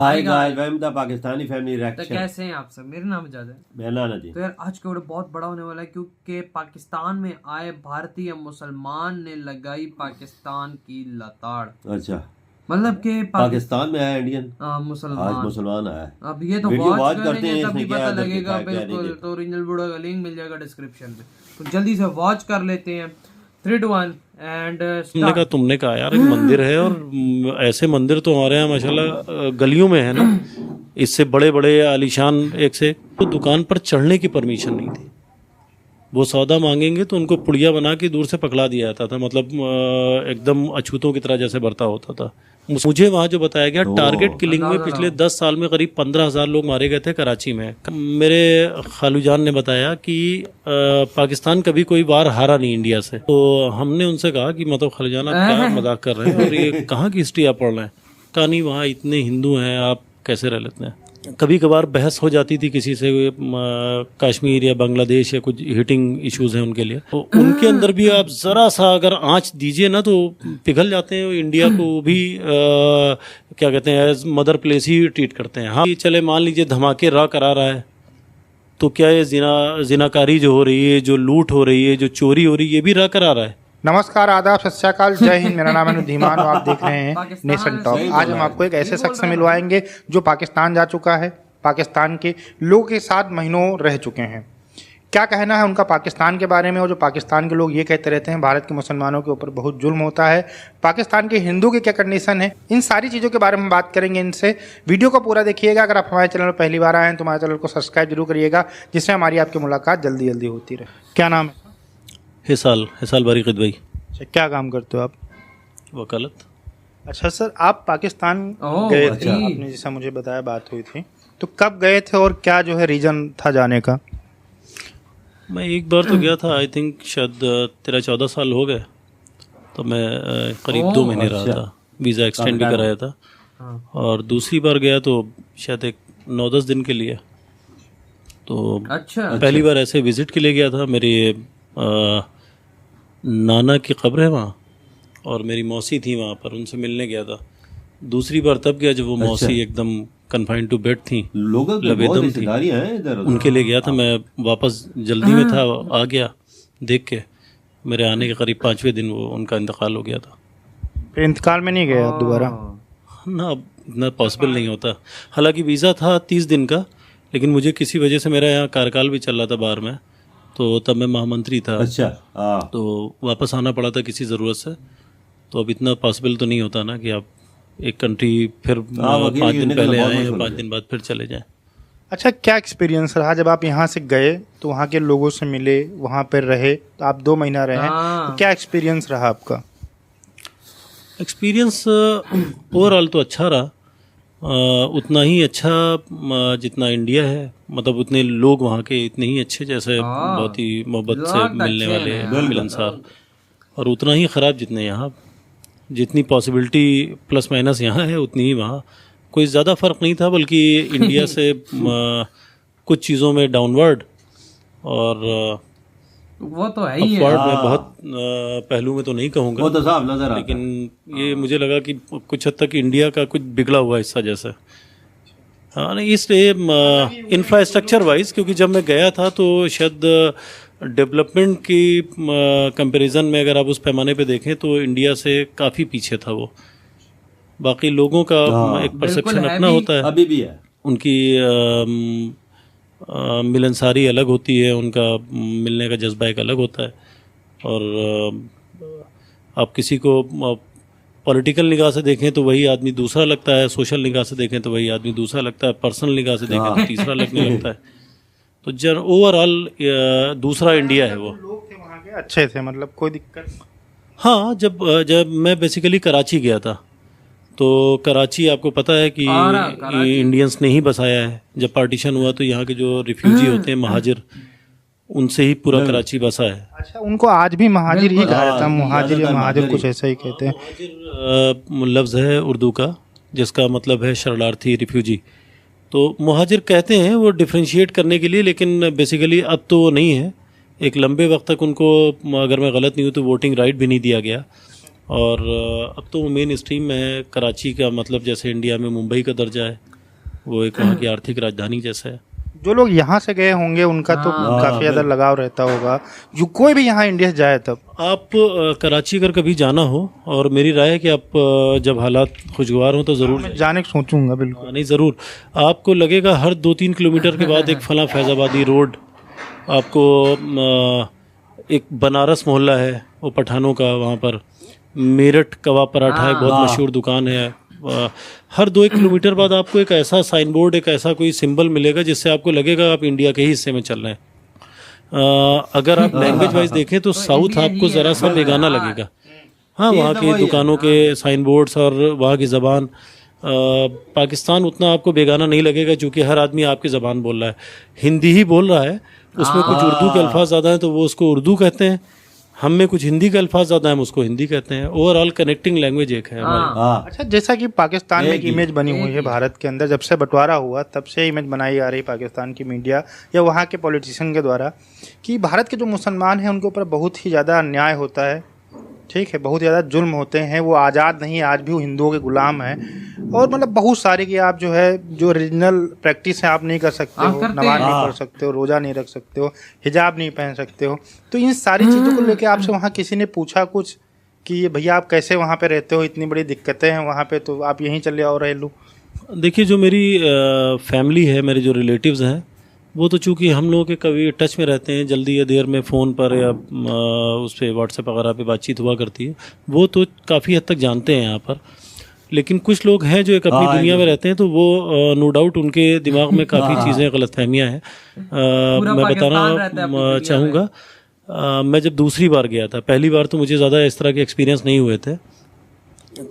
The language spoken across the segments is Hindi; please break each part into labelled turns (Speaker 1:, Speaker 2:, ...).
Speaker 1: Hi guys, welcome the Pakistani family
Speaker 2: तो
Speaker 1: रिएक्शन।
Speaker 2: कैसे हैं आप सब। मेरा नाम इजाज़ है।
Speaker 1: मेरा नाम जी।
Speaker 2: तो यार आज का वीडियो बहुत बड़ा होने वाला है क्योंकि पाकिस्तान में आए भारतीय मुसलमान ने लगाई पाकिस्तान की लताड़।
Speaker 1: अच्छा,
Speaker 2: मतलब कि
Speaker 1: पाकिस्तान में आया इंडियन आज
Speaker 2: मुसलमान
Speaker 1: मुसलमान आया है।
Speaker 2: अब ये तो
Speaker 1: वीडियो
Speaker 2: वॉच
Speaker 1: वॉच
Speaker 2: कर
Speaker 1: करते
Speaker 2: लेंगे
Speaker 1: हैं,
Speaker 2: तभी
Speaker 1: इसमें क्या
Speaker 2: पता
Speaker 1: है,
Speaker 2: लगेगा
Speaker 1: क्या नहीं
Speaker 2: बिल्कुल।
Speaker 1: देखते।
Speaker 2: तो ओरिजिनल वीडियो का लिंक मिल जाएगा डिस्क्रिप्शन पे, तो जल्दी से वॉच कर लेते हैं। 3 2 1 एंड
Speaker 3: तुमने कहा यार एक मंदिर है और ऐसे मंदिर तो हमारे यहाँ माशाल्लाह गलियों में है ना, इससे बड़े बड़े आलीशान एक से तो दुकान पर चढ़ने की परमिशन नहीं थी। वो सौदा मांगेंगे तो उनको पुड़िया बना के दूर से पकड़ा दिया जाता था, मतलब एकदम अछूतों की तरह जैसे बर्ताव होता था। मुझे वहाँ जो बताया गया टारगेट किलिंग में पिछले 10 साल में करीब 15,000 लोग मारे गए थे कराची में। मेरे खालूजान ने बताया कि पाकिस्तान कभी कोई वार हारा नहीं इंडिया से। तो हमने उनसे कहा कि मतलब खालूजान आप क्या मजाक कर रहे हैं और ये कहाँ की हिस्ट्री आप पढ़ रहे हैं। कहा नहीं, वहाँ इतने हिंदू हैं, आप कैसे रह लेते हैं। कभी कभार बहस हो जाती थी किसी से, कश्मीर या बांग्लादेश या कुछ हीटिंग इश्यूज हैं उनके लिए, तो उनके अंदर भी आप ज़रा सा अगर आंच दीजिए ना तो पिघल जाते हैं। इंडिया को भी क्या कहते हैं एज मदर प्लेस ही ट्रीट करते हैं। हाँ चले मान लीजिए धमाके रा करा रहा है, तो क्या ये जिनाकारी जो हो रही है, जो लूट हो रही है, जो चोरी हो रही है, ये भी रा करा रहा है।
Speaker 4: नमस्कार, आदाब, सत श्री अकाल, जय हिंद। मेरा नाम है धीमान और आप देख रहे हैं नेशन टॉक। आज हम आपको एक ऐसे शख्स से मिलवाएंगे जो पाकिस्तान जा चुका है, पाकिस्तान के लोगों के साथ महीनों रह चुके हैं। क्या कहना है उनका पाकिस्तान के बारे में, और जो पाकिस्तान के लोग ये कहते रहते हैं भारत के मुसलमानों के ऊपर बहुत जुल्म होता है, पाकिस्तान के हिंदू की क्या कंडीशन है, इन सारी चीज़ों के बारे में बात करेंगे इनसे। वीडियो को पूरा देखिएगा। अगर आप हमारे चैनल पर पहली बार आए हैं तो हमारे चैनल को सब्सक्राइब जरूर करिएगा, जिससे हमारी आपकी मुलाकात जल्दी जल्दी होती रहे। क्या नाम है?
Speaker 3: हिसाल बारिक़ भाई।
Speaker 4: क्या काम करते हो आप?
Speaker 3: वकालत।
Speaker 4: अच्छा सर, आप पाकिस्तान गए थे, आपने जैसा मुझे बताया बात हुई थी, तो कब गए थे और क्या जो है रीज़न था जाने का?
Speaker 3: मैं एक बार तो गया था, आई थिंक शायद 13-14 साल हो गए, तो मैं करीब 2 महीने रहा था, वीज़ा एक्सटेंड भी कराया था। और दूसरी बार गया तो शायद एक 9-10 दिन के लिए। तो पहली बार ऐसे विज़िट के लिए गया था। मेरी नाना की कब्र है वहाँ और मेरी मौसी थी वहाँ पर, उनसे मिलने गया था। दूसरी बार तब गया जब वो मौसी एकदम कन्फाइंड टू बेड थी, लबेदम थी, उनके लिए गया था। मैं वापस जल्दी में था, आ गया देख के। मेरे आने के करीब 5वें दिन वो उनका इंतकाल हो गया था।
Speaker 4: फिर इंतकाल में नहीं गया दोबारा?
Speaker 3: ना, इतना पॉसिबल नहीं होता। हालांकि वीज़ा था 30 दिन का, लेकिन मुझे किसी वजह से मेरा यहाँ कार्यकाल भी चल रहा था बाहर में, तो तब मैं महामंत्री था।
Speaker 1: अच्छा।
Speaker 3: तो वापस आना पड़ा था किसी ज़रूरत से। तो अब इतना पॉसिबल तो नहीं होता ना कि आप एक कंट्री फिर 5 दिन पहले आए और 5 दिन बाद फिर चले जाएं।
Speaker 4: अच्छा, क्या एक्सपीरियंस रहा जब आप यहाँ से गए तो वहाँ के लोगों से मिले, वहाँ पर रहे, तो आप 2 महीना रहे, तो क्या एक्सपीरियंस रहा आपका?
Speaker 3: एक्सपीरियंस ओवरऑल तो अच्छा रहा, उतना ही अच्छा जितना इंडिया है, मतलब उतने लोग वहाँ के इतने ही अच्छे, जैसे बहुत ही मोहब्बत से मिलने वाले, मिलनसार, और उतना ही ख़राब जितने यहाँ। जितनी पॉसिबिलिटी प्लस माइनस यहाँ है उतनी ही वहाँ। कोई ज़्यादा फ़र्क नहीं था, बल्कि इंडिया से कुछ चीज़ों में डाउनवर्ड और
Speaker 2: वो तो है ही है।
Speaker 3: मैं बहुत पहलू में तो नहीं कहूँगा,
Speaker 1: वो तो साफ नजर आता है।
Speaker 3: लेकिन ये मुझे लगा कि कुछ हद तक इंडिया का कुछ बिगड़ा हुआ हिस्सा जैसे। हाँ नहीं, इसलिए इंफ्रास्ट्रक्चर वाइज, क्योंकि जब मैं गया था तो शायद डेवलपमेंट की कंपैरिजन में अगर आप उस पैमाने पे देखें तो इंडिया से काफ़ी पीछे था वो। बाकी लोगों का एक परसेप्शन अपना होता है,
Speaker 1: अभी भी है।
Speaker 3: उनकी मिलनसारी अलग होती है, उनका मिलने का जज्बा एक अलग होता है। और आप किसी को पॉलिटिकल निगाह से देखें तो वही आदमी दूसरा लगता है, सोशल निगाह से देखें तो वही आदमी दूसरा लगता है, पर्सनल निगाह से देखें तो तीसरा लगने लगता है। तो ओवरऑल दूसरा इंडिया है वो।
Speaker 4: लोग थे वहाँ के अच्छे थे, मतलब कोई दिक्कत?
Speaker 3: हाँ, जब मैं बेसिकली कराची गया था, तो कराची आपको पता है कि इंडियंस ने ही बसाया है। जब पार्टीशन हुआ तो यहाँ के जो रिफ्यूजी होते हैं, महाजिर, उनसे ही पूरा कराची बसा है।
Speaker 4: अच्छा, उनको आज भी महाजिर ही कहा जाता है, मुहाजिर या महाजिर कुछ ऐसा ही कहते हैं।
Speaker 3: महाजिर लफ्ज़ है उर्दू का, जिसका मतलब है शरणार्थी, रिफ्यूजी। तो मुहाजिर कहते हैं वो डिफ्रेंशिएट करने के लिए, लेकिन बेसिकली अब तो नहीं है। एक लंबे वक्त तक उनको, अगर मैं गलत नहीं हूँ तो, वोटिंग राइट भी नहीं दिया गया। और अब तो वो मेन स्ट्रीम में है। कराची का मतलब जैसे इंडिया में मुंबई का दर्जा है, वो एक वहाँ की आर्थिक राजधानी जैसा है।
Speaker 4: जो लोग यहाँ से गए होंगे उनका तो काफी ज्यादा लगाव रहता होगा, जो कोई भी यहाँ इंडिया से जाए तब।
Speaker 3: आप कराची अगर कभी जाना हो, और मेरी राय है कि आप जब हालात खुशगवार हो तो ज़रूर
Speaker 4: मैं जाने की सोचूंगा बिल्कुल।
Speaker 3: नहीं, ज़रूर। आपको लगेगा हर 2-3 किलोमीटर के बाद एक फला फैज़ाबादी रोड, आपको एक बनारस मोहल्ला है वो पठानों का, वहाँ पर मेरठ कबाब पराठा एक बहुत मशहूर दुकान है। हर 2-1 किलोमीटर बाद आपको एक ऐसा साइन बोर्ड, एक ऐसा कोई सिंबल मिलेगा जिससे आपको लगेगा आप इंडिया के ही हिस्से में चल रहे हैं। अगर आप लैंग्वेज वाइज देखें तो साउथ आपको ज़रा सा बेगाना लगेगा। हाँ, वहाँ की दुकानों के साइन बोर्ड्स और वहाँ की ज़बान। पाकिस्तान उतना आपको बेगाना नहीं लगेगा क्योंकि हर आदमी आपकी ज़बान बोल रहा है, हिंदी ही बोल रहा है। उसमें कुछ उर्दू के अल्फाज ज़्यादा हैं तो वो उसको उर्दू कहते हैं, हम में कुछ हिंदी के अल्फाज ज़्यादा हैं, हम उसको हिंदी कहते हैं। ओवरऑल कनेक्टिंग लैंग्वेज एक है हमारी।
Speaker 4: अच्छा, जैसा कि पाकिस्तान में एक इमेज बनी हुई है भारत के अंदर, जब से बंटवारा हुआ तब से इमेज बनाई आ रही पाकिस्तान की मीडिया या वहाँ के पॉलिटिशियन के द्वारा कि भारत के जो मुसलमान हैं उनके ऊपर बहुत ही ज़्यादा अन्याय होता है, ठीक है, बहुत ज़्यादा जुल्म होते हैं, वो आज़ाद नहीं, आज भी वो हिंदुओं के गुलाम हैं। और मतलब बहुत सारे कि आप जो है जो रीजनल प्रैक्टिस है आप नहीं कर सकते हो, नमाज नहीं पढ़ सकते हो, रोज़ा नहीं रख सकते हो, हिजाब नहीं पहन सकते हो। तो इन सारी चीज़ों को लेकर आपसे वहाँ किसी ने पूछा कुछ कि भैया आप कैसे वहाँ पे रहते हो, इतनी बड़ी दिक्कतें हैं वहाँ पे, तो आप यहीं चले आओ रह लो?
Speaker 3: देखिए, जो मेरी फैमिली है, मेरे जो रिलेटिव्स हैं, वो तो चूँकि हम लोगों के कभी टच में रहते हैं, जल्दी या देर में फ़ोन पर या उस पर व्हाट्सएप वगैरह पे बातचीत हुआ करती है, वो तो काफ़ी हद तक जानते हैं यहाँ पर। लेकिन कुछ लोग हैं जो एक अपनी दुनिया में रहते हैं, तो वो नो डाउट उनके दिमाग में काफ़ी चीज़ें गलतफहमियाँ हैं। मैं बताना चाहूँगा, मैं जब दूसरी बार गया था, पहली बार तो मुझे ज़्यादा इस तरह के एक्सपीरियंस नहीं हुए थे।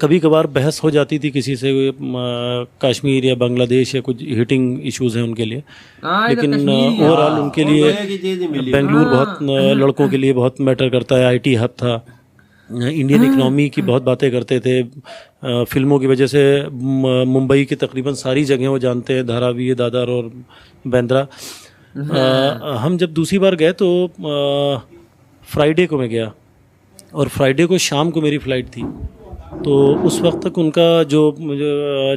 Speaker 3: कभी कभार बहस हो जाती थी किसी से, कश्मीर या बांग्लादेश या कुछ हिटिंग इश्यूज हैं उनके लिए, लेकिन ओवरऑल उनके लिए बेंगलुरु बहुत लड़कों के लिए बहुत मैटर करता है। आईटी हब था, इंडियन इकनॉमी की बहुत बातें करते थे, फिल्मों की वजह से मुंबई की तकरीबन सारी जगह वो जानते हैं, धारावी, दादर और बांद्रा। हम जब दूसरी बार गए तो फ्राइडे को मैं गया, और फ्राइडे को शाम को मेरी फ़्लाइट थी। तो उस वक्त तक उनका जो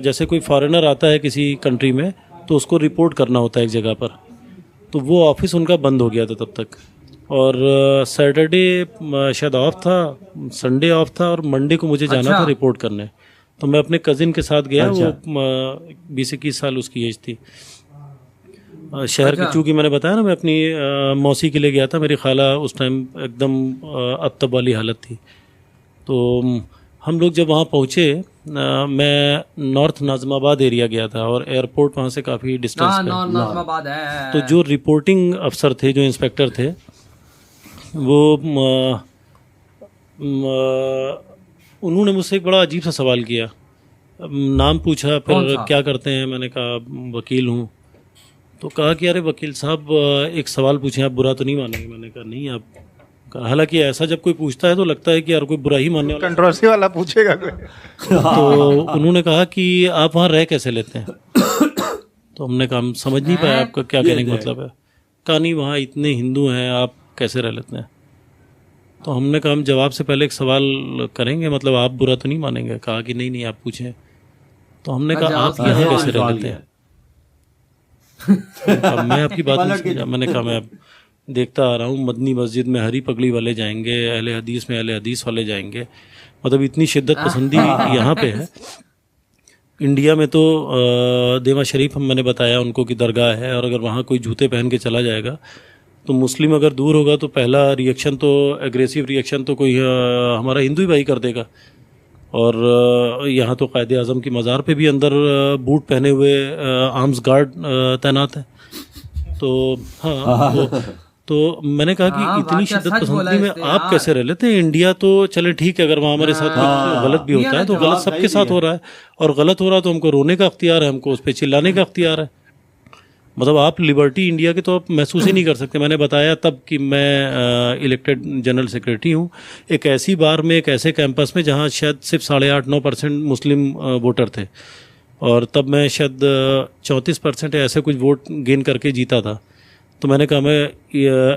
Speaker 3: जैसे कोई फॉरेनर आता है किसी कंट्री में तो उसको रिपोर्ट करना होता है एक जगह पर, तो वो ऑफिस उनका बंद हो गया था तब तक। और सैटरडे शायद ऑफ था, संडे ऑफ था, और मंडे को मुझे जाना था रिपोर्ट करने। तो मैं अपने कज़िन के साथ गया। वो 20-21 साल उसकी एज थी। शहर के, चूँकि मैंने बताया ना मैं अपनी मौसी के लिए गया था, मेरी खाला उस टाइम एकदम अबतब वाली हालत थी। तो हम लोग जब वहाँ पहुँचे, मैं नॉर्थ नाज़िमाबाद एरिया गया था और एयरपोर्ट वहाँ से काफ़ी डिस्टेंस पे।
Speaker 2: नाज़िमाबाद है।
Speaker 3: तो जो रिपोर्टिंग अफसर थे, जो इंस्पेक्टर थे, वो उन्होंने मुझसे एक बड़ा अजीब सा सवाल किया। नाम पूछा, फिर क्या करते हैं, मैंने कहा वकील हूँ। तो कहा कि अरे वकील साहब, एक सवाल पूछें, आप बुरा तो नहीं मानेंगे? मैंने कहा नहीं। आप, हालांकि ऐसा जब कोई पूछता है तो लगता है कि यार कोई बुरा ही मानने वाला,
Speaker 4: कंट्रोवर्सी वाला पूछेगा कोई।
Speaker 3: तो उन्होंने कहा कि आप वहाँ रह कैसे लेते हैं? तो हमने कहा हम समझ नहीं पाया आपका क्या कहने का मतलब है। कहा नहीं, वहाँ इतने हिंदू हैं, आप कैसे रह लेते हैं? तो हमने कहा हम जवाब से पहले एक सवाल करेंगे, मतलब आप बुरा तो नहीं मानेंगे? कहा कि नहीं नहीं, आप पूछें। तो हमने कहा आप यहाँ कैसे रह लेते हैं? मैं आपकी बात नहीं समझा। मैंने कहा मैं देखता आ रहा हूँ, मदनी मस्जिद में हरी पगड़ी वाले जाएंगे, अहले हदीस में अहले हदीस वाले जाएंगे, मतलब इतनी शिद्दत पसंदी यहाँ पे है। इंडिया में तो देवा शरीफ हम मैंने बताया उनको की दरगाह है, और अगर वहाँ कोई जूते पहन के चला जाएगा तो मुस्लिम अगर दूर होगा तो पहला रिएक्शन तो, एग्रेसिव रिएक्शन तो कोई हमारा हिंदू ही भाई कर देगा। और यहाँ तो कायदे आज़म की मज़ार पे भी अंदर बूट पहने हुए आर्म्स गार्ड तैनात हैं। तो हाँ, तो मैंने कहा कि इतनी शिद्दत पसंदी में आप कैसे रह लेते हैं? इंडिया तो चले ठीक है, अगर वहाँ हमारे साथ कुछ गलत भी होता है तो गलत सबके साथ हो रहा है, और गलत हो रहा है तो हमको रोने का अख्तियार है, हमको उस पर चिल्लाने का अख्तियार है। मतलब आप लिबर्टी इंडिया के तो आप महसूस ही नहीं कर सकते। मैंने बताया तब कि मैं इलेक्टेड जनरल सेक्रेटरी हूँ एक ऐसी बार में, एक ऐसे कैंपस में जहाँ शायद सिर्फ 8.5-9% मुस्लिम वोटर थे, और तब मैं शायद 34% ऐसे कुछ वोट गेन करके जीता था। तो मैंने कहा मैं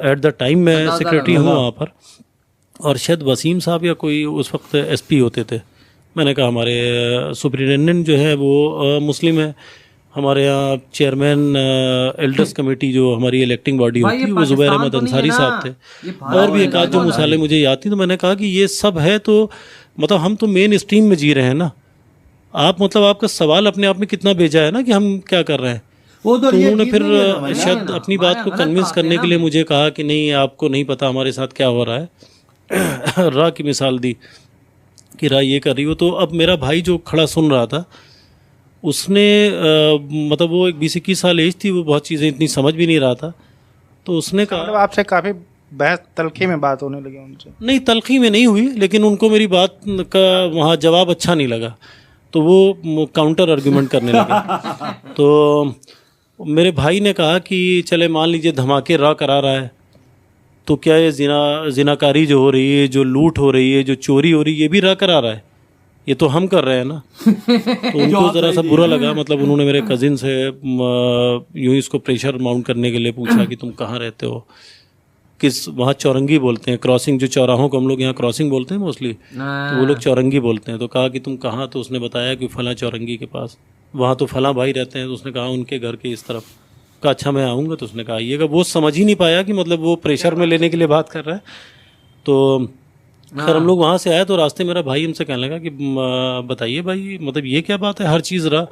Speaker 3: एट द टाइम मैं सेक्रेटरी हूँ वहाँ पर, और शायद वसीम साहब या कोई उस वक्त एसपी होते थे। मैंने कहा हमारे सुपरिटेंडेंट जो है वो मुस्लिम है, हमारे यहाँ चेयरमैन एल्डर्स कमेटी जो हमारी इलेक्टिंग बॉडी
Speaker 2: भाई,
Speaker 3: होती है
Speaker 2: ये
Speaker 3: वो जुबैर
Speaker 2: पाकिस्तान
Speaker 3: अहमद
Speaker 2: तो नहीं
Speaker 3: अंसारी
Speaker 2: है
Speaker 3: साहब
Speaker 2: ना,
Speaker 3: थे
Speaker 2: ये भारत
Speaker 3: और भी
Speaker 2: है,
Speaker 3: एक आध जो
Speaker 2: भारत
Speaker 3: मिसालें मुझे याद थी। तो मैंने कहा कि ये सब है तो मतलब हम तो मेन स्ट्रीम में जी रहे हैं ना। आप मतलब आपका सवाल अपने आप में कितना बेजा है ना कि हम क्या कर रहे हैं।
Speaker 1: वो
Speaker 3: तो
Speaker 1: ये
Speaker 3: उन्होंने
Speaker 1: चीज़
Speaker 3: फिर
Speaker 1: नहीं है ना भाई।
Speaker 3: शायद अपनी बात को
Speaker 2: हमारे
Speaker 3: कन्विंस
Speaker 2: गलत
Speaker 3: करने
Speaker 2: बात
Speaker 3: के
Speaker 2: है
Speaker 3: लिए
Speaker 2: ना।
Speaker 3: मुझे कहा कि नहीं आपको नहीं पता हमारे साथ क्या हो रहा है। रा की मिसाल दी कि रा ये कर रही हो। तो अब मेरा भाई जो खड़ा सुन रहा था उसने मतलब वो एक 20-21 साल एज थी, वो बहुत चीज़ें इतनी समझ भी नहीं रहा था। तो उसने कहा
Speaker 4: मतलब आपसे काफी बहस तलखी में बात होने लगी उनसे?
Speaker 3: नहीं, तलखी में नहीं हुई, लेकिन उनको मेरी बात का वहाँ जवाब अच्छा नहीं लगा तो वो काउंटर आर्ग्यूमेंट करने लगे। तो मेरे भाई ने कहा कि चले मान लीजिए धमाके रा करा रहा है तो क्या ये जिनाकारी जो हो रही है, जो लूट हो रही है, जो चोरी हो रही है, ये भी रा करा रहा है? ये तो हम कर रहे हैं ना। तो उनको ज़रा सा बुरा लगा। मतलब उन्होंने मेरे कज़िन से यूँ ही इसको प्रेशर माउंट करने के लिए पूछा कि तुम कहाँ रहते हो, किस वहाँ चौरंगी बोलते हैं, क्रॉसिंग जो चौराहों को हम लोग यहाँ क्रॉसिंग बोलते हैं मोस्टली, तो वो लोग चौरंगी बोलते हैं। तो कहा कि तुम कहाँ, तो उसने बताया कि फलां चौरंगी के पास, वहाँ तो फलां भाई रहते हैं। तो उसने कहा उनके घर के इस तरफ। कहा अच्छा मैं आऊँगा। तो उसने कहा आइएगा। वो समझ ही नहीं पाया कि मतलब वो प्रेशर में लेने के लिए बात कर रहा है। तो खैर हम लोग वहाँ से आए तो रास्ते मेरा भाई हमसे कहने लगा कि बताइए भाई मतलब ये क्या बात है, हर चीज़ रहा।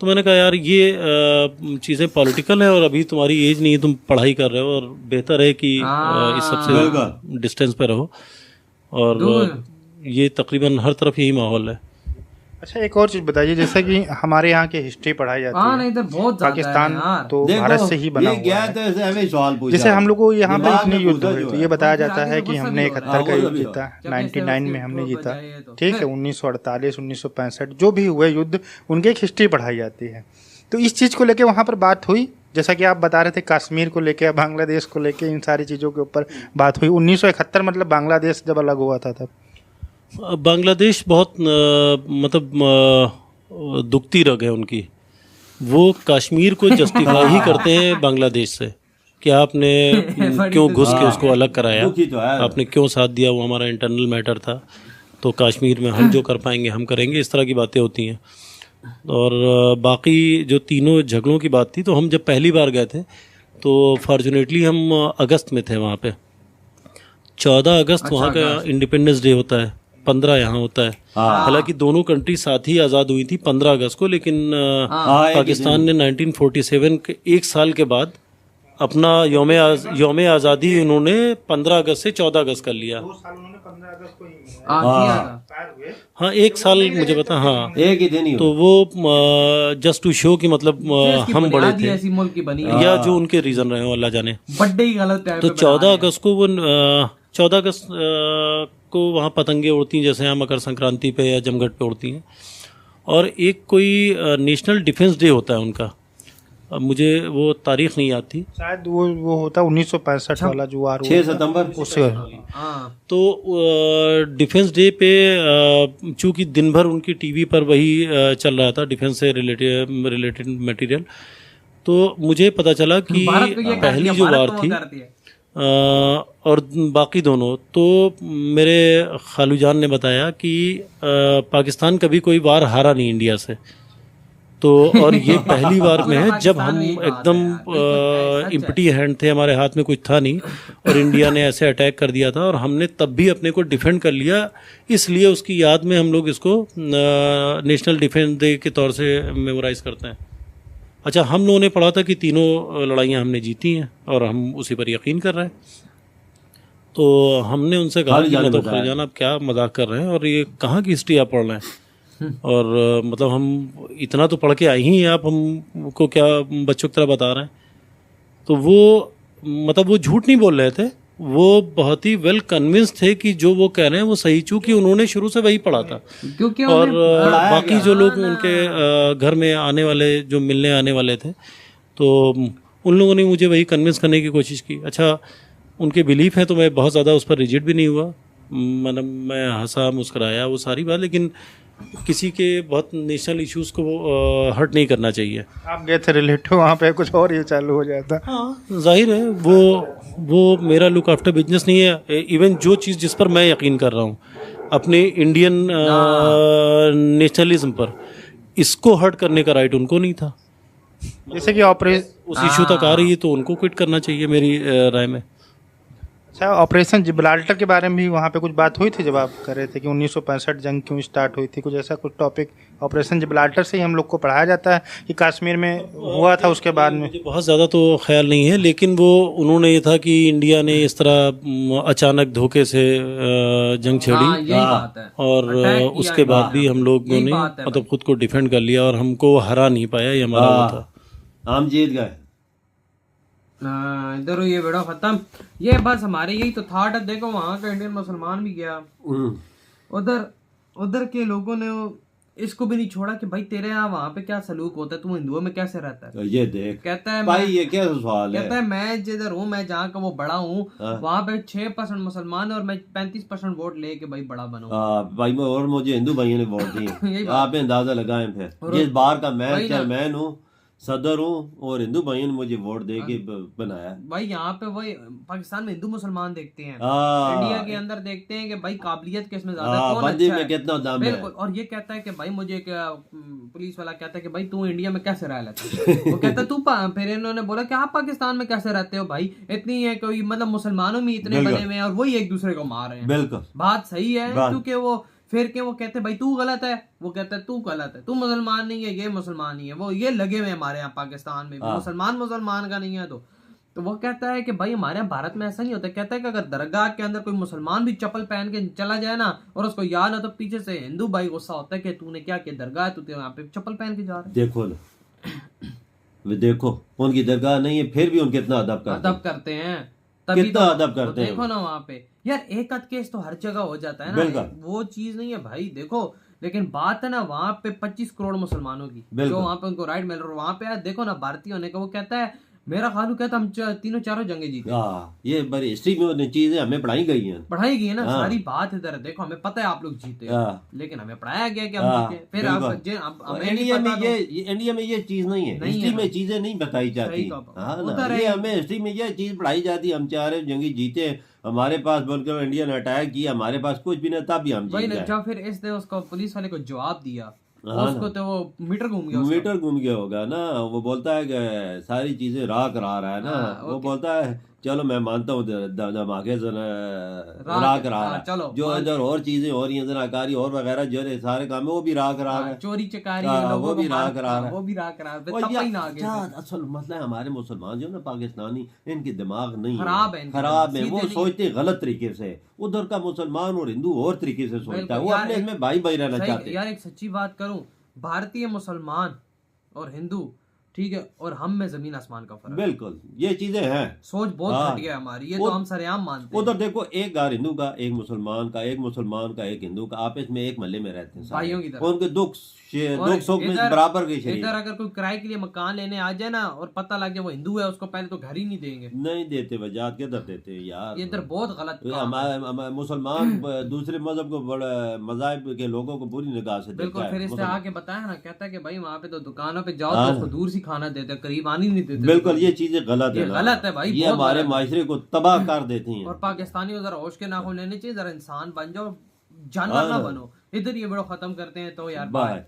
Speaker 3: तो मैंने कहा यार ये चीज़ें पॉलिटिकल है और अभी तुम्हारी एज नहीं है, तुम पढ़ाई कर रहे हो और बेहतर है कि इस सबसे डिस्टेंस पे रहो। और ये तकरीबन हर तरफ यही माहौल है।
Speaker 4: अच्छा एक और चीज बताइए, जैसे कि हमारे यहाँ की हिस्ट्री पढ़ाई जाती है,
Speaker 2: नहीं तो बहुत ज्यादा
Speaker 4: पाकिस्तान
Speaker 2: है यार।
Speaker 4: तो
Speaker 1: देखो,
Speaker 4: भारत से ही बना
Speaker 1: ये
Speaker 4: हुआ
Speaker 1: गया
Speaker 4: है।
Speaker 1: तो ऐसे हमें सवाल पूछा।
Speaker 4: जैसे हम लोग को यहाँ पे
Speaker 1: दिमाग
Speaker 4: इतने
Speaker 1: में
Speaker 4: युद्ध
Speaker 1: घुसा
Speaker 4: हुए
Speaker 1: जो
Speaker 4: तो
Speaker 1: है।
Speaker 4: ये बताया
Speaker 2: फिर
Speaker 4: जाता
Speaker 2: आगे
Speaker 4: है
Speaker 2: तो
Speaker 4: कि
Speaker 2: गुस्सा
Speaker 4: हमने
Speaker 2: भी होगा।
Speaker 4: 71 का
Speaker 1: हाँ, वो
Speaker 4: युद्ध
Speaker 1: भी
Speaker 4: जीता,
Speaker 2: जब
Speaker 4: 99 में
Speaker 2: ऐसे
Speaker 4: हमने
Speaker 2: उसके
Speaker 4: जीता,
Speaker 2: ऊपर जाइए तो।
Speaker 4: ठीक है, 1948 1965 जो भी हुए युद्ध उनकी एक हिस्ट्री पढ़ाई जाती है। तो इस चीज़ को लेके वहाँ पर बात हुई, जैसा कि आप बता रहे थे कश्मीर को लेके, बांग्लादेश को लेके, इन सारी चीज़ों के ऊपर बात हुई। 1971 मतलब बांग्लादेश जब अलग हुआ था तब
Speaker 3: बांग्लादेश बहुत मतलब दुखती रग है उनकी। वो कश्मीर को जस्टिफाई ही करते हैं बांग्लादेश से कि आपने क्यों घुस के उसको अलग कराया,
Speaker 1: दुखी तो है।
Speaker 3: आपने क्यों साथ दिया, वो हमारा इंटरनल मैटर था, तो कश्मीर में हम जो कर पाएंगे हम करेंगे, इस तरह की बातें होती हैं। और बाकी जो तीनों झगड़ों की बात थी, तो हम जब पहली बार गए थे तो फॉर्चुनेटली हम अगस्त में थे वहाँ पे। 14 अगस्त वहाँ का इंडिपेंडेंस डे होता है, 15 यहाँ होता है। हालांकि दोनों कंट्री साथ ही आज़ाद हुई थी 15 अगस्त को, लेकिन पाकिस्तान ने 1947 के एक साल के बाद अपना यौम आज़ादी उन्होंने 15 अगस्त से 14 अगस्त कर लिया। हाँ एक साल मुझे पता, हाँ
Speaker 1: एक ही दिन ही
Speaker 3: तो वो जस्ट टू शो कि मतलब हम बड़े थे
Speaker 2: ऐसी मुल्क की बनी
Speaker 3: या जो उनके रीज़न रहे हो अल्लाह जाने।
Speaker 2: बर्थडे ही गलत टाइम
Speaker 3: तो 14 अगस्त को वो 14 अगस्त को वहाँ पतंगे उड़ती हैं जैसे यहाँ मकर संक्रांति पे या जमघट पे उड़ती हैं। और एक कोई नेशनल डिफेंस डे होता है उनका, अब मुझे वो तारीख नहीं याद थी,
Speaker 4: शायद वो होता 1965 वाला जो वार
Speaker 1: 6 सितंबर
Speaker 4: उससे।
Speaker 3: तो डिफेंस डे पे चूँकि दिन भर उनकी टीवी पर वही चल रहा था डिफेंस से रिलेटेड मटेरियल, तो मुझे पता चला कि पहली जो वार थी और बाकी दोनों, तो मेरे खालूजान ने बताया कि पाकिस्तान कभी कोई वार हारा नहीं इंडिया से। तो और ये पहली बार में है जब हम एकदम इम्पटी हैंड थे, हमारे हाथ में कुछ था नहीं और इंडिया ने ऐसे अटैक कर दिया था और हमने तब भी अपने को डिफेंड कर लिया। इसलिए उसकी याद में हम लोग इसको नेशनल डिफेंस डे के तौर से मेमोराइज करते हैं। अच्छा, हम लोगों ने पढ़ा था कि तीनों लड़ाइयाँ हमने जीती हैं और हम उसी पर यकीन कर रहे हैं। तो हमने उनसे कहा कि मैं तो खालिजान आप क्या मजाक कर रहे हैं और ये कहाँ की हिस्ट्री आप पढ़ रहे हैं, और मतलब हम इतना तो पढ़ के आए ही हैं, आप हमको क्या बच्चों की तरह बता रहे हैं। तो वो मतलब वो झूठ नहीं बोल रहे थे, वो बहुत ही वेल कन्विंस थे कि जो वो कह रहे हैं वो सही, चूँकि उन्होंने शुरू से वही पढ़ा था।
Speaker 2: क्योंकि
Speaker 3: और बाकी जो लोग उनके घर में आने वाले, जो मिलने आने वाले थे, तो उन लोगों ने मुझे वही कन्विंस करने की कोशिश की। अच्छा, उनके बिलीफ है तो मैं बहुत ज़्यादा उस पर रिजिड भी नहीं हुआ, मतलब मैं हंसा मुस्कराया वो सारी बात, लेकिन किसी के बहुत नेशनल इश्यूज़ को हर्ट नहीं करना चाहिए।
Speaker 4: आप गए थे रिलेटिव वहाँ पे, कुछ और ये चालू हो जाता।
Speaker 3: हाँ जाहिर है वो मेरा लुक आफ्टर बिजनेस नहीं है। इवन जो चीज़ जिस पर मैं यकीन कर रहा हूँ अपने इंडियन नेशनलिज्म पर, इसको हर्ट करने का राइट उनको नहीं था।
Speaker 4: जैसे कि ऑपरेशन
Speaker 3: उस इशू तक आ रही है तो उनको क्विट करना चाहिए मेरी राय में।
Speaker 4: अच्छा, ऑपरेशन जिब्राल्टर के बारे में भी वहाँ पे कुछ बात हुई थी जब आप कर रहे थे कि 1965 जंग क्यों स्टार्ट हुई थी, कुछ ऐसा कुछ टॉपिक ऑपरेशन जिब्राल्टर से ही हम लोग को पढ़ाया जाता है कि कश्मीर में हुआ था उसके बाद में?
Speaker 3: मुझे बहुत ज़्यादा तो ख्याल नहीं है, लेकिन वो उन्होंने ये था कि इंडिया ने इस तरह अचानक धोखे से जंग छेड़ी और उसके बाद भी हम लोगों ने मतलब खुद को डिफेंड कर लिया और हमको हरा नहीं पाया, ये हमारा वो था।
Speaker 1: हम जीत गए।
Speaker 2: इधर ये वीडियो खत्म। ये बस हमारे यही तो थाट है। देखो वहाँ का इंडियन मुसलमान भी गया, उधर के लोगों ने इसको भी नहीं छोड़ा कि भाई तेरे यहाँ वहाँ पे क्या सलूक होता है, तू हिंदुओं में कैसे रहता है।
Speaker 1: तो ये देख
Speaker 2: कहता है
Speaker 1: भाई ये क्या सवाल है।
Speaker 2: कहता है मैं जिधर हूँ, मैं जहाँ का वो बड़ा हूँ, वहाँ पे 6% मुसलमान है और मैं 35% वोट लेके भाई बड़ा बनूँ।
Speaker 1: भाई और मुझे हिंदू भाइयों ने वोट दिए। आपने अंदाजा लगाएं फिर जिस बार का मैं चेयरमैन हूँ, सदर हूँ और हिंदू भाइयों ने मुझे वोट दे के बनाया। भाई
Speaker 2: यहाँ पे वही पाकिस्तान में हिंदू मुसलमान देखते हैं, इंडिया के अंदर देखते हैं कि भाई काबिलियत किसमें ज्यादा है, कौन अच्छा है,
Speaker 1: कितना दम है।
Speaker 2: और ये कहता है कि भाई मुझे पुलिस वाला कहता है कि भाई तू इंडिया में कैसे रह लेता है, वो कहता है तू फिर इन्होंने बोला कि आप पाकिस्तान में कैसे रहते हो भाई, इतनी है कोई मतलब मुसलमानों में इतने बने हुए हैं और वही एक दूसरे को मार रहे हैं।
Speaker 1: बिल्कुल
Speaker 2: बात सही है, क्योंकि वो फिर के वो कहते हैं भाई तू गलत है, वो कहता है तू गलत है, तू मुसलमान नहीं है, ये मुसलमान नहीं है, वो ये लगे हुए हमारे यहाँ पाकिस्तान में मुसलमान का नहीं है। तो वो कहता है कि भाई हमारे यहाँ भारत में ऐसा नहीं होता। कहता है कि अगर दरगाह के अंदर कोई मुसलमान भी चप्पल पहन के चला जाए ना और उसको याद हो तो पीछे से हिंदू भाई गुस्सा होता है कि तूने क्या किया, दरगाह तू यहाँ पे चप्पल पहन के जा रहा है।
Speaker 1: देखो ना, देखो उनकी दरगाह नहीं है फिर भी उनके इतना अदब करते हैं, कितना अदब करते हैं।
Speaker 2: देखो ना वहाँ पे यार एक आध केस तो हर जगह हो जाता है ना, वो चीज नहीं है भाई। देखो लेकिन बात है ना वहाँ पे 25 करोड़ मुसलमानों की जो वहाँ पे उनको राइट मिल रहा है। वहाँ पे यार देखो ना भारतीय होने का वो कहता है मेरा खालू कहता हम तीनों चारों जंगे जीते।
Speaker 1: ये बड़ी हिस्ट्री में चीजें हमें पढ़ाई गई है ना।
Speaker 2: सारी बात इधर है। देखो हमें पता है आप लोग जीते, लेकिन हमें पढ़ाया गया कि हम जीते। फिर
Speaker 1: इंडिया में ये चीज नहीं है, हिस्ट्री में चीजें नहीं बताई जाती। ये हमें हिस्ट्री में ये चीज पढ़ाई जाती, हम चाह रहे जंगी जीते, हमारे पास बोलकर इंडिया ने अटैक किया, हमारे पास कुछ भी नहीं, तब भी हम जीत गए।
Speaker 2: जब फिर इसने उसको पुलिस वाले को जवाब दिया, उसको तो वो मीटर घूम गया
Speaker 1: होगा ना। वो बोलता है कि सारी चीजें राह करा रहा है ना। वो बोलता है चलो मैं मानता हूँ धमाके राह करा रहा है, चलो जो इधर और चीजें हो रही हैं जनाकारी और वगैरह जो सारे काम है वो भी राह करा रहा है,
Speaker 2: चोरी चकारी
Speaker 1: वो भी राह करा रहा है,
Speaker 2: वो भी राह करा रहा है।
Speaker 1: असल मसला है हमारे मुसलमान जो ना पाकिस्तानी, इनकी दिमाग नहीं
Speaker 2: खराब है,
Speaker 1: वो सोचते गलत तरीके से। उधर का मुसलमान और हिंदू और तरीके से सोचता है, वो अपने इसमें भाई भाई रहना चाहते हैं।
Speaker 2: यार एक सच्ची बात करूं, भारतीय मुसलमान और हिंदू ठीक है, और हम में जमीन आसमान का फर्क।
Speaker 1: बिल्कुल ये चीजें हैं,
Speaker 2: सोच बहुत घटिया है हमारी, ये तो हम सरेआम मानते हैं।
Speaker 1: उधर देखो एक घर हिंदू का, एक मुसलमान का, एक मुसलमान का, एक हिंदू का, आपस में एक महल्ले में रहते हैं
Speaker 2: भाइयों की तरह,
Speaker 1: उनके दुख सुख में बराबर के शरीर।
Speaker 2: इधर अगर कोई किराए के लिए मकान लेने आ जाए ना और पता लग जाए वो हिंदू है, उसको पहले तो घर ही नहीं देंगे,
Speaker 1: नहीं देते, वजात किधर देते यार।
Speaker 2: इधर बहुत गलत
Speaker 1: हमारे मुसलमान दूसरे मजहब को बड़ा मजाहब के लोगों को बुरी निगाह से
Speaker 2: देखता है। फिर इससे आके बताया ना, कहता है कि भाई वहाँ पे तो दुकानों पे जाओ तो उसको दूर सी खाना देते, करीब आनी नहीं देते।
Speaker 1: बिल्कुल ये चीजें गलत है,
Speaker 2: गलत है भाई,
Speaker 1: ये हमारे माशरे को तबाह कर देती हैं।
Speaker 2: और पाकिस्तानी जरा होश के नाखून लेने चाहिए, जरा इंसान बन जाओ, जानवर ना बनो। इधर ये बड़ा खत्म करते हैं तो यार बाय।